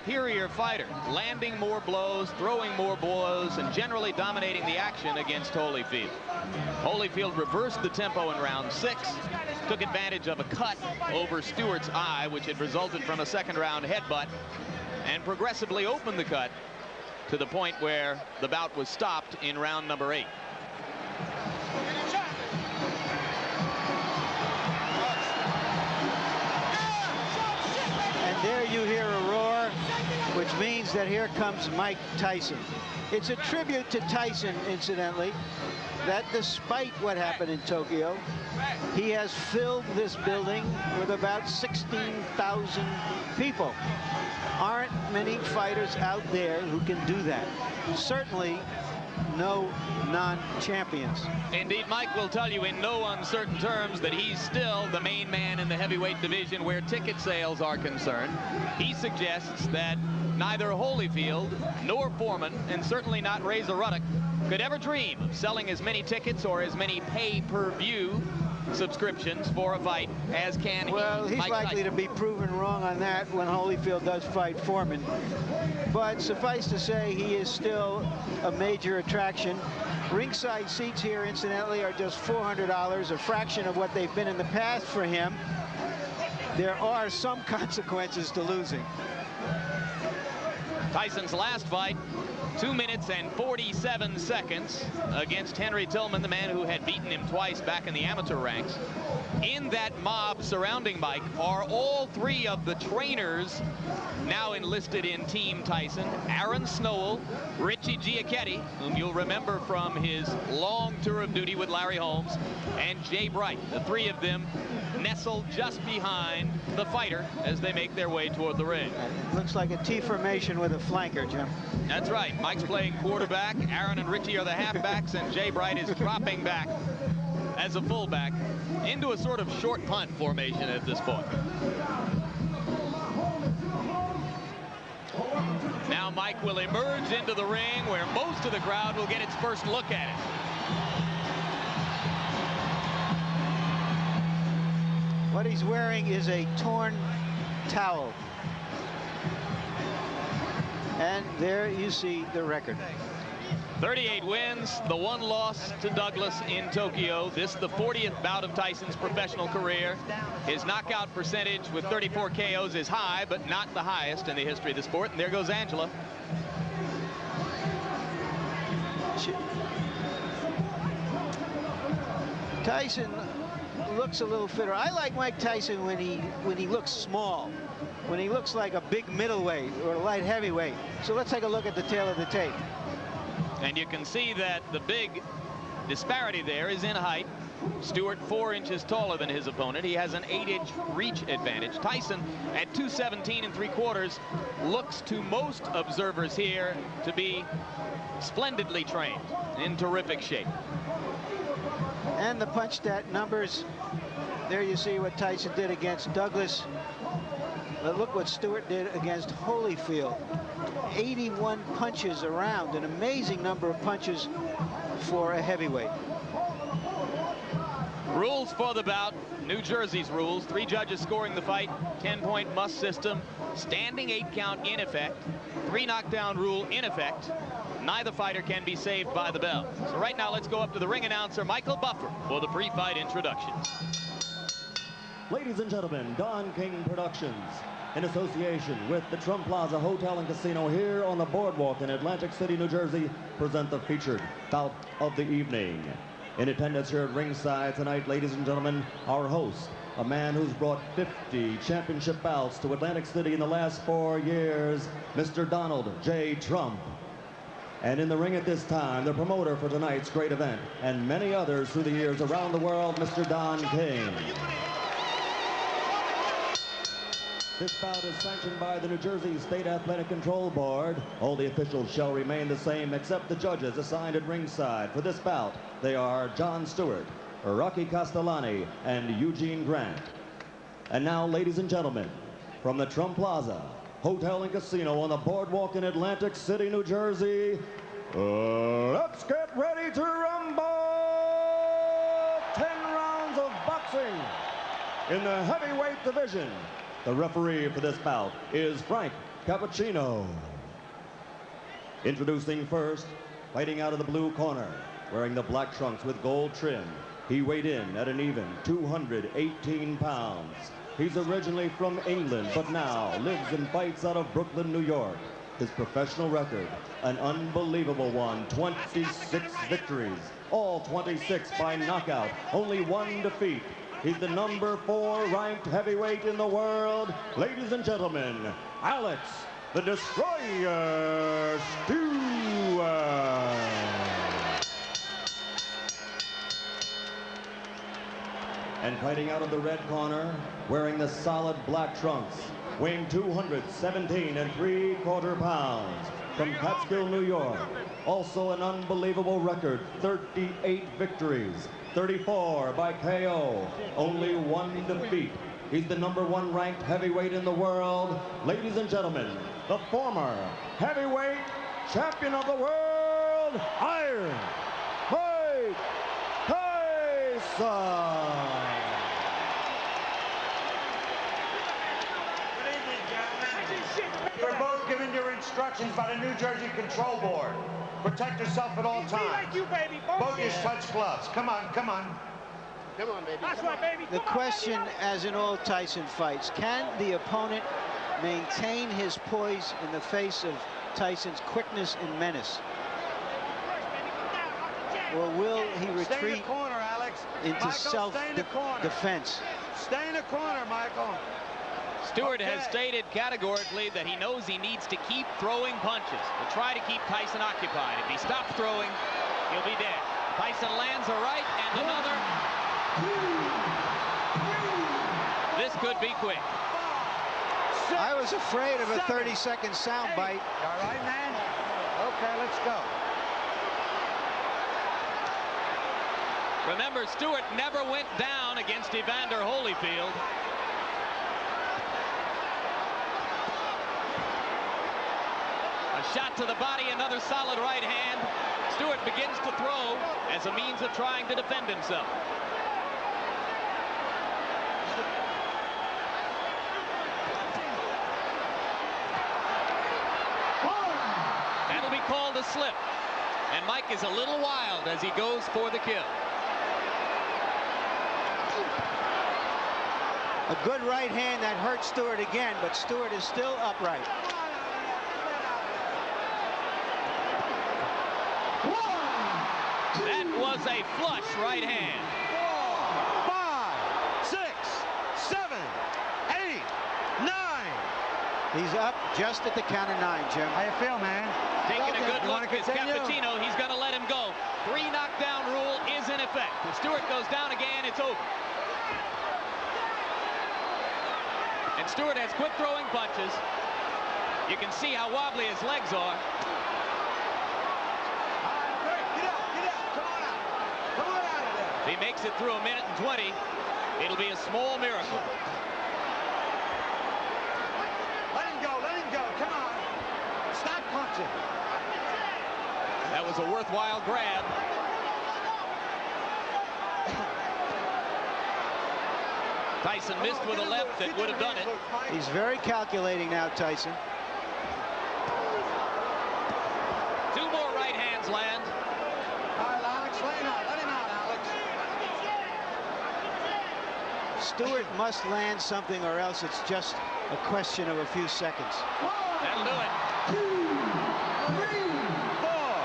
superior fighter, landing more blows, throwing more blows, and generally dominating the action against Holyfield. Holyfield reversed the tempo in round 6, took advantage of a cut over Stewart's eye, which had resulted from a second-round headbutt, and progressively opened the cut to the point where the bout was stopped in round number 8. And there you hear a roar, which means that here comes Mike Tyson. It's a tribute to Tyson, incidentally, that despite what happened in Tokyo, he has filled this building with about 16,000 people. Aren't many fighters out there who can do that. Certainly no non-champions. Indeed, Mike will tell you in no uncertain terms that he's still the main man in the heavyweight division where ticket sales are concerned. He suggests that neither Holyfield nor Foreman, and certainly not Razor Ruddock, could ever dream of selling as many tickets or as many pay-per-view subscriptions for a fight as can he. Well, he's likely to be proven wrong on that when Holyfield does fight Foreman. But suffice to say, he is still a major attraction. Ringside seats here, incidentally, are just $400, a fraction of what they've been in the past for him. There are some consequences to losing. Tyson's last fight, 2 minutes and 47 seconds against Henry Tillman, the man who had beaten him twice back in the amateur ranks. In that mob surrounding Mike are all 3 of the trainers now enlisted in Team Tyson: Aaron Snowell, Richie Giacchetti, whom you'll remember from his long tour of duty with Larry Holmes, and Jay Bright. The 3 of them nestled just behind the fighter as they make their way toward the ring. It looks like a T formation with a flanker, Jim. That's right. Mike's playing quarterback. Aaron and Richie are the halfbacks, and Jay Bright is dropping back as a fullback into a sort of short punt formation at this point. Now Mike will emerge into the ring where most of the crowd will get its first look at it. What he's wearing is a torn towel. And there you see the record. 38 wins, the 1 loss to Douglas in Tokyo. This the 40th bout of Tyson's professional career. His knockout percentage with 34 KOs is high, but not the highest in the history of the sport. And there goes Angela. Tyson looks a little fitter. I like Mike Tyson when he looks small, when he looks like a big middleweight or a light heavyweight. So let's take a look at the tail of the tape. And you can see that the big disparity there is in height. Stewart 4 inches taller than his opponent. He has an 8-inch reach advantage. Tyson at 217 3/4 looks to most observers here to be splendidly trained, in terrific shape. And the punch stat numbers, there you see what Tyson did against Douglas. But look what Stewart did against Holyfield. 81 punches around, an amazing number of punches for a heavyweight. Rules for the bout, New Jersey's rules. 3 judges scoring the fight, 10-point must system, standing 8 count in effect, 3 knockdown rule in effect. Neither fighter can be saved by the bell. So right now, let's go up to the ring announcer, Michael Buffer, for the pre-fight introduction. Ladies and gentlemen, Don King Productions, in association with the Trump Plaza Hotel and Casino here on the boardwalk in Atlantic City, New Jersey, present the featured bout of the evening. In attendance here at ringside tonight, ladies and gentlemen, our host, a man who's brought 50 championship bouts to Atlantic City in the last 4 years, Mr. Donald J. Trump. And in the ring at this time, the promoter for tonight's great event, and many others through the years around the world, Mr. Don King. This bout is sanctioned by the New Jersey State Athletic Control Board. All the officials shall remain the same except the judges assigned at ringside. For this bout, they are John Stewart, Rocky Castellani, and Eugene Grant. And now, ladies and gentlemen, from the Trump Plaza Hotel and Casino on the boardwalk in Atlantic City, New Jersey, let's get ready to rumble! 10 rounds of boxing in the heavyweight division. The referee for this bout is Frank Cappuccino. Introducing first, fighting out of the blue corner, wearing the black trunks with gold trim. He weighed in at an even 218 pounds. He's originally from England, but now lives and fights out of Brooklyn, New York. His professional record, an unbelievable one, 26 victories, all 26 by knockout, only 1 defeat. He's the number 4 ranked heavyweight in the world. Ladies and gentlemen, Alex the Destroyer Stewart. And fighting out of the red corner, wearing the solid black trunks, weighing 217 3/4 pounds, from Catskill, New York. Also an unbelievable record, 38 victories, 34 by KO, only 1 defeat. He's the number 1 ranked heavyweight in the world. Ladies and gentlemen, the former heavyweight champion of the world, Iron Mike Tyson. You were both given your instructions by the New Jersey Control Board. Protect yourself at all times. Bogus touch gloves. Come on, come on. Come on, baby. That's right, baby. The question, as in all Tyson fights, can the opponent maintain his poise in the face of Tyson's quickness and menace? Or will he Stay in retreat the corner, Alex. into Michael, stay in the corner. self-defense? Stay in the corner, Michael. Stewart has stated categorically that he knows he needs to keep throwing punches to try to keep Tyson occupied. If he stops throwing, he'll be dead. Tyson lands a right and another. This could be quick. I was afraid of a 30-second soundbite. All right, man? Okay, let's go. Remember, Stewart never went down against Evander Holyfield. A shot to the body, another solid right hand. Stewart begins to throw as a means of trying to defend himself. That'll be called a slip. And Mike is a little wild as he goes for the kill. A good right hand that hurt Stewart again, but Stewart is still upright. That was a flush right hand. 4, 5, 6, 7, 8, 9. He's up just at the count of 9, Jim. How you feel, man? Taking a good You look wanna at continue? Cappuccino. He's going to let him go. 3 knockdown rule is in effect. If Stewart goes down again, it's over. And Stewart has quick throwing punches. You can see how wobbly his legs are. If he makes it through 1:20, it'll be a small miracle. Let him go, come on. Stop punching. That was a worthwhile grab. Tyson missed with a left that would have done it. He's very calculating now, Tyson. 2 more right hands land. All right, Alex, let him out, Alex. Stewart must land something, or else it's just a question of a few seconds. That'll do it. 2, 3, 4,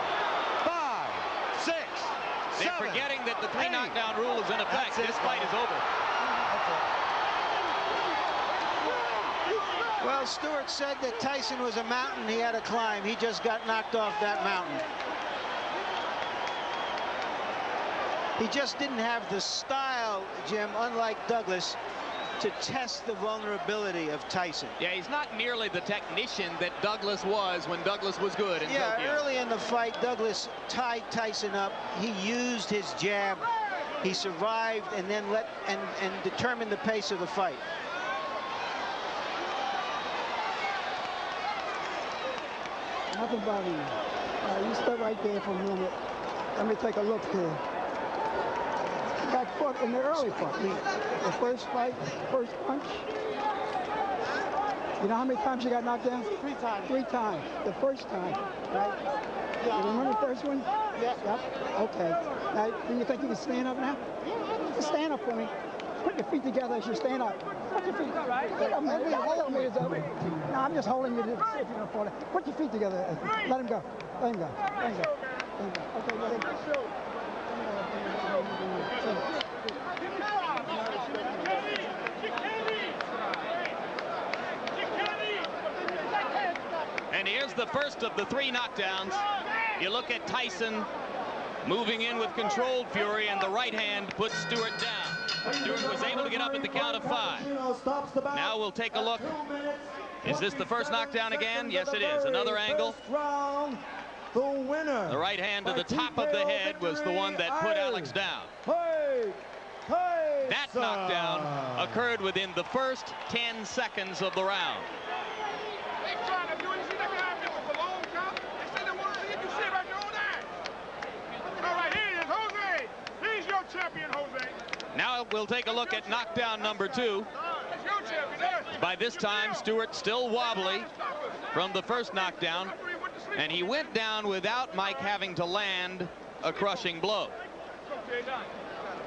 5, 6, They're 7. forgetting that the 3 8. knockdown rule is in effect. That's it, This fight is over. Well, Stewart said that Tyson was a mountain he had to climb. He just got knocked off that mountain. He just didn't have the style, Jim, unlike Douglas, to test the vulnerability of Tyson. Yeah, he's not nearly the technician that Douglas was when Douglas was good in Tokyo. Early in the fight, Douglas tied Tyson up. He used his jab. He survived and then determined the pace of the fight. Nothing bothering you. You stay right there for a minute. Let me take a look here. Back foot in the early fight. The first fight, first punch. You know how many times you got knocked down? 3 times. 3 times. The first time, right? Yeah. You remember the first one? Yeah. Yep. Okay. Now, do you think you can stand up now? Just stand up for me. Put your feet together as you stand up. Put your feet. Hold me. No, I'm just holding you to see if you're gonna fall. Put your feet together. Let him go. Let him go. Let him go. Let him go. Okay. Let him go. And here's the first of the 3 knockdowns. You look at Tyson moving in with controlled fury, and the right hand puts Stewart down. Stewart was able to get up at the count of 5. Now we'll take a look. Is this the first knockdown again? Yes, it is. Another angle. The winner. The right hand to the top of the head was the one that put Alex down. That knockdown occurred within the first 10 seconds of the round. Now we'll take a look at knockdown number 2. By this time, Stewart still wobbly from the first knockdown, and he went down without Mike having to land a crushing blow.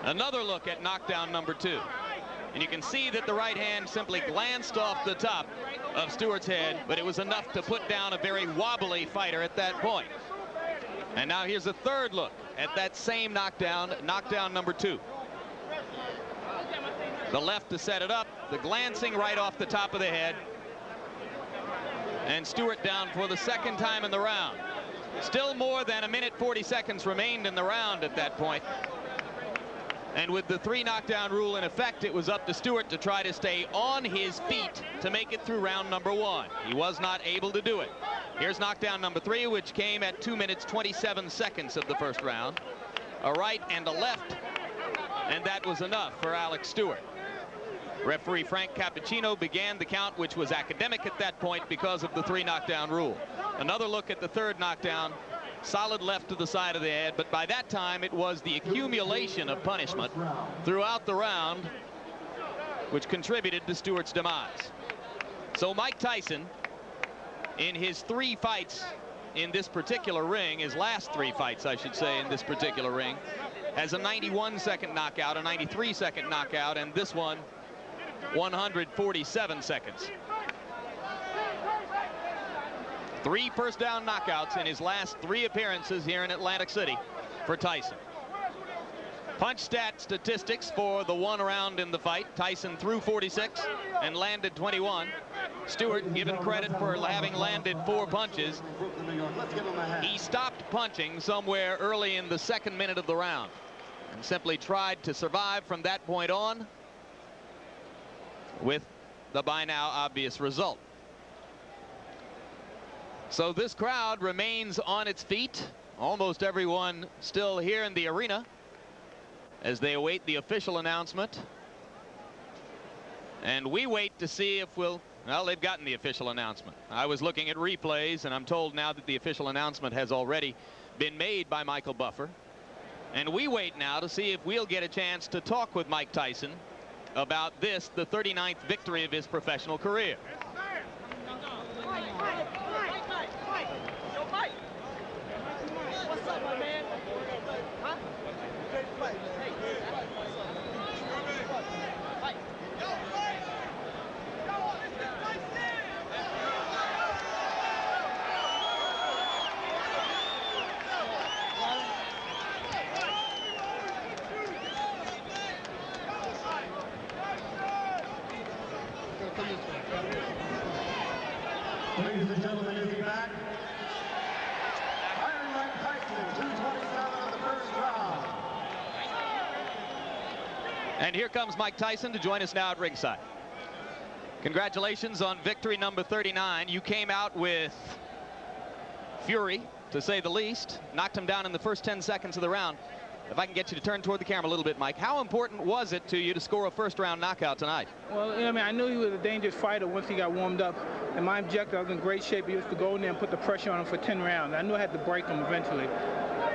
Another look at knockdown number 2. And you can see that the right hand simply glanced off the top of Stewart's head, but it was enough to put down a very wobbly fighter at that point. And now here's a third look at that same knockdown, knockdown number 2. The left to set it up, the glancing right off the top of the head, and Stewart down for the second time in the round. Still more than 1 minute 40 seconds remained in the round at that point. And with the 3 knockdown rule in effect, it was up to Stewart to try to stay on his feet to make it through round number 1. He was not able to do it. Here's knockdown number 3, which came at 2 minutes 27 seconds of the first round. A right and a left, and that was enough for Alex Stewart. Referee Frank Cappuccino began the count, which was academic at that point because of the 3 knockdown rule. Another look at the third knockdown. Solid left to the side of the head, but by that time it was the accumulation of punishment throughout the round which contributed to Stewart's demise. So Mike Tyson, in his 3 fights in this particular ring, his last 3 fights I should say in this particular ring, has a 91-second knockout, a 93-second knockout, and this one 147 seconds. 3 first down knockouts in his last 3 appearances here in Atlantic City for Tyson. Punch stat statistics for the 1 round in the fight. Tyson threw 46 and landed 21. Stewart given credit for having landed 4 punches. He stopped punching somewhere early in the 2nd minute of the round and simply tried to survive from that point on, with the by now obvious result. So this crowd remains on its feet, almost everyone still here in the arena as they await the official announcement. And we wait to see if well, they've gotten the official announcement. I was looking at replays, and I'm told now that the official announcement has already been made by Michael Buffer. And we wait now to see if we'll get a chance to talk with Mike Tyson about this, the 39th victory of his professional career. What's up, my man? Huh? Great fight, man. Ladies and gentlemen, is he back? Iron Mike Tyson, 227 in the first round. And here comes Mike Tyson to join us now at ringside. Congratulations on victory number 39. You came out with fury, to say the least. Knocked him down in the first 10 seconds of the round. If I can get you to turn toward the camera a little bit, Mike, how important was it to you to score a first-round knockout tonight? Well, I mean, I knew he was a dangerous fighter once he got warmed up. And my objective, I was in great shape. He was to go in there and put the pressure on him for 10 rounds. I knew I had to break him eventually.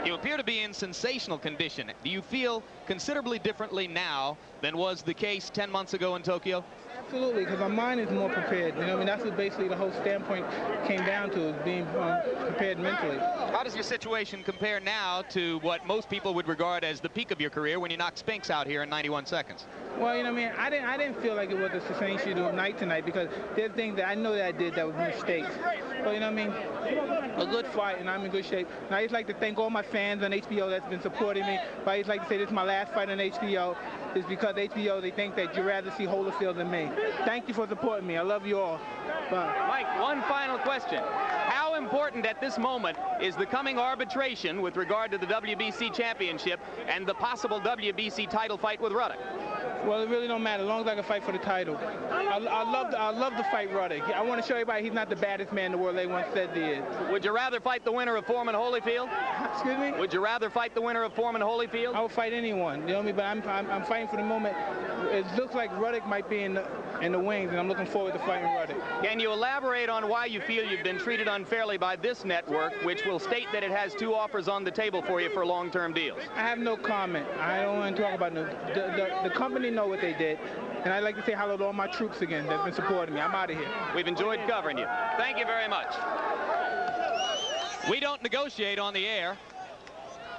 You appear to be in sensational condition. Do you feel considerably differently now than was the case 10 months ago in Tokyo? Absolutely, because my mind is more prepared. You know, I mean, that's what basically the whole standpoint came down to, is being prepared mentally. How does your situation compare now to what most people would regard as the peak of your career when you knocked Spinks out here in 91 seconds? Well, you know, I mean, I didn't feel like it was a sustained of night tonight, because there's things that I know that I did that was mistakes. But you know what I mean? A good fight, and I'm in good shape. And I just like to thank all my fans on HBO that's been supporting me. But I just like to say this is my last fight on HBO. Is because HBO, they think that you'd rather see Holyfield than me. Thank you for supporting me. I love you all. Bye. Mike, one final question. How important at this moment is the coming arbitration with regard to the WBC championship and the possible WBC title fight with Ruddock? Well, it really don't matter, as long as I can fight for the title. I love to fight Ruddock. I want to show everybody he's not the baddest man in the world they once said he is. Would you rather fight the winner of Foreman Holyfield? Excuse me? Would you rather fight the winner of Foreman Holyfield? I would fight anyone, you know what I mean? But I'm fighting for the moment. It looks like Ruddock might be in the wings, and I'm looking forward to fighting Ruddock. Can you elaborate on why you feel you've been treated unfairly by this network, which will state that it has 2 offers on the table for you for long-term deals? I have no comment. I don't want to talk about the company know what they did. And I'd like to say hello to all my troops again that's been supporting me. I'm out of here. We've enjoyed covering you. Thank you very much. We don't negotiate on the air.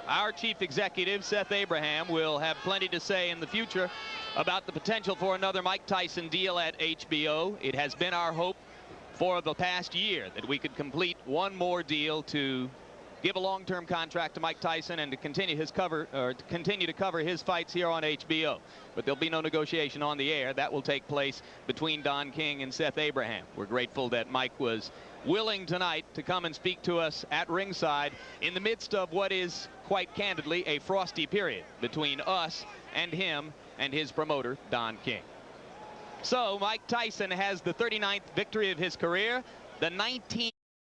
Our chief executive, Seth Abraham, will have plenty to say in the future about the potential for another Mike Tyson deal at HBO. It has been our hope for the past year that we could complete one more deal to give a long-term contract to Mike Tyson and to continue to cover his fights here on HBO. But there'll be no negotiation on the air. That will take place between Don King and Seth Abraham. We're grateful that Mike was willing tonight to come and speak to us at ringside in the midst of what is, quite candidly, a frosty period between us and him and his promoter, Don King. So Mike Tyson has the 39th victory of his career, the 19th